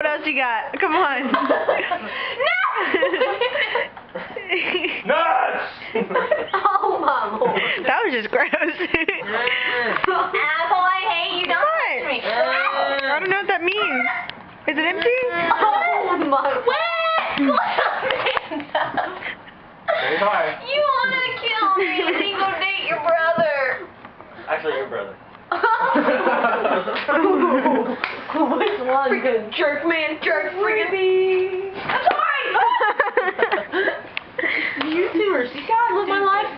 What else you got? Come on. Nuts! Oh my lord. That was just gross. Apple, I hate you. Don't touch me. I don't know what that means. Is it empty? Oh my. Wait! Amanda. Very hard. You wanna kill me and then go date your brother. Actually, your brother. Which one? Freaking jerk man, jerk freaking. I'm sorry! You two are God, live my life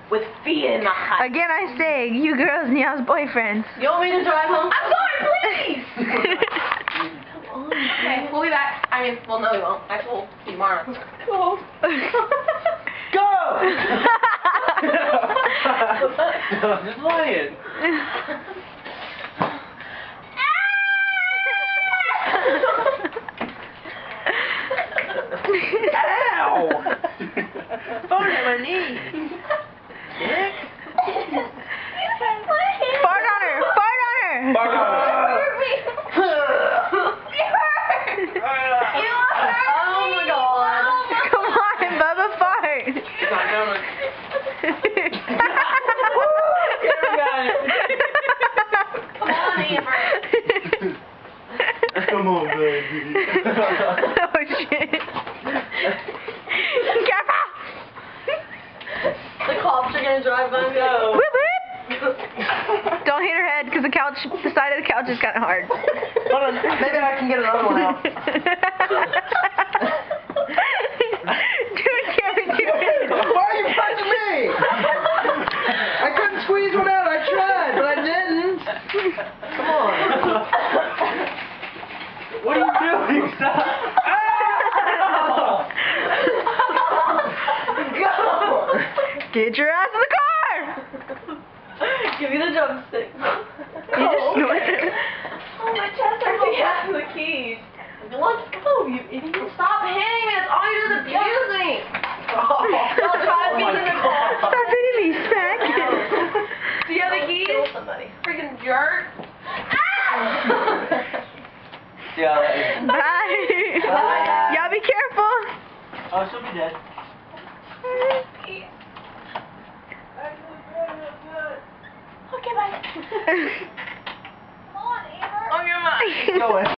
with feet in my heart. Again, I say, you girls, Nia's boyfriends. You want me to drive home? I'm sorry, please! Okay, we'll be back. I mean, well, no, we won't. Actually, we'll see you tomorrow. Go! Go! I'm just lying. Ow! Phone at my knee. Dick? Fart on her! Fart on her! Fuck off. Oh my god. Come on, Bubba, fart. It's not coming. Come on, Amber. Come on, baby. Oh, shit. Careful! The cops are gonna drive by. No. Whip, whip. Don't hit her head, because the side of the couch is kind of hard. Hold on, maybe I can get another one out. Do it, Cameron, do it. Why are you punching me? I couldn't squeeze one out. I tried, but I didn't. Come on. What are you doing? Stop. Go. Get your ass in the car! Give me the drumstick. You just snorted. Oh, my chest hurts. I have the keys. Let's go, you idiot. Stop hitting me. That's all you do is abuse me. Don't try to be in the car. Stop hitting me, Smack. Do you have the keys? Kill somebody. Freaking jerk. Ah! Yeah. Bye. Bye. Y'all be careful. Oh, she'll be dead. Okay, bye. Come on, Amber. Okay, bye. Go away.